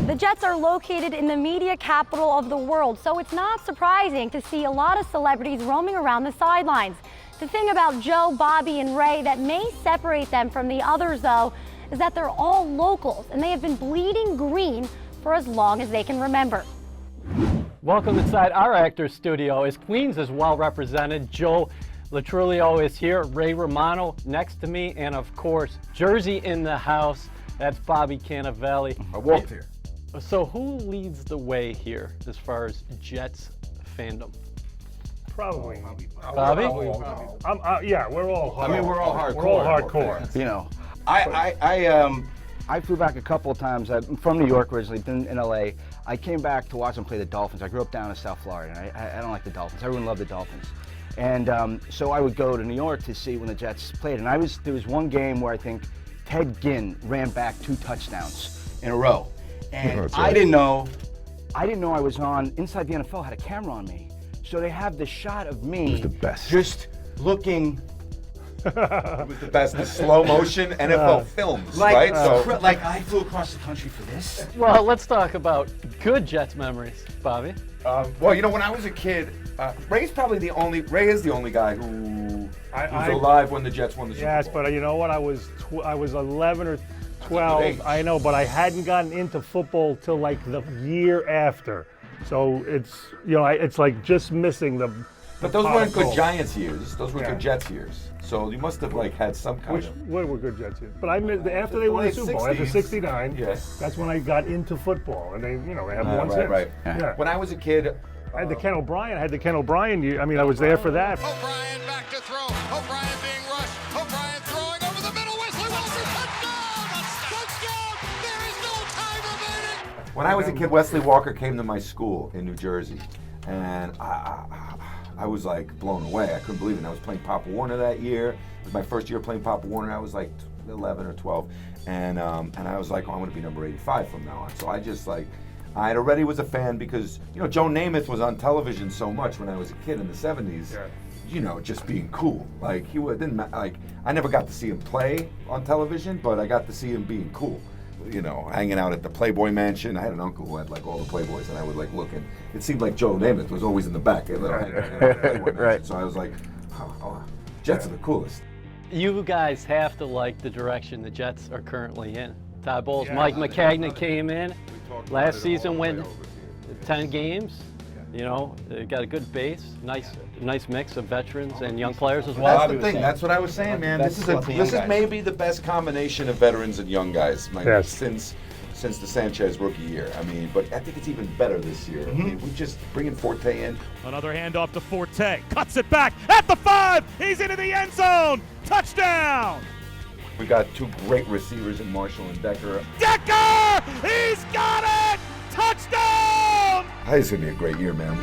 The Jets are located in the media capital of the world, so it's not surprising to see a lot of celebrities roaming around the sidelines. The thing about Joe, Bobby, and Ray that may separate them from the others, though, is that they're all locals, and they have been bleeding green for as long as they can remember. Welcome inside our actor's studio. As Queens is well represented, Joe Truglio is here, Ray Romano next to me, and of course, Jersey in the house. That's Bobby Cannavale. I walked here. So who leads the way here as far as Jets fandom? Probably. Bobby? Yeah, we're all hard. I mean, we're all hardcore. We're all hardcore. You know, I flew back a couple of times. I'm from New York originally, been in LA. I came back to watch them play the Dolphins. I grew up down in South Florida, and I don't like the Dolphins. Everyone loved the Dolphins. And so I would go to New York to see when the Jets played. And there was one game where I think Ted Ginn ran back 2 touchdowns in a row. And I didn't know I was on, inside the NFL had a camera on me. So they have the shot of me just looking. It was the best. The slow motion NFL films, right? Like I flew across the country for this. Well, let's talk about good Jets memories, Bobby. Well, you know, when I was a kid, Ray is the only guy who was alive when the Jets won the Super Bowl. Yes, but you know what? I was 11 or 12. I know, but I hadn't gotten into football till like the year after. So it's, you know, it's like just missing the. But those weren't good Giants years. Those were good Jets years. So you must have like had some kind of. What were good Jets years? But I missed after they won the Super Bowl, after '69. Yes. That's when I got into football, and they had one since. Right. Yeah. When I was a kid, I had the Ken O'Brien year. I mean, I was there for that. O'Brien back to throw. O'Brien being rushed. O'Brien throwing over the middle. Wesley Wilson, touchdown! Touchdown! There is no time remaining. When I was a kid, Wesley Walker came to my school in New Jersey, and I was like blown away. I couldn't believe it. I was playing Pop Warner that year. It was my first year playing Pop Warner. I was like 11 or 12, and I was like, oh, I'm going to be number 85 from now on. So I already was a fan because, you know, Joe Namath was on television so much when I was a kid in the 70s. Yeah. You know, just being cool. Like I never got to see him play on television, but I got to see him being cool. You know, hanging out at the Playboy Mansion. I had an uncle who had like all the Playboys, and I would like look, and it seemed like Joe Namath was always in the back. Right. So I was like, oh, Jets are the coolest. You guys have to like the direction the Jets are currently in. Todd Bowles, Mike McCagnon came in. Last season went 10 games. You know, they got a good base, nice mix of veterans and young players as well. That's the thing. That's what I was saying, man. This is maybe the best combination of veterans and young guys since the Sanchez rookie year. I mean, but I think it's even better this year. I mean, we just bringing Forte in. Another handoff to Forte. Cuts it back at the 5. He's into the end zone. Touchdown. We got 2 great receivers in Marshall and Decker. Decker! He's got it! Touchdown! It's going to be a great year, man.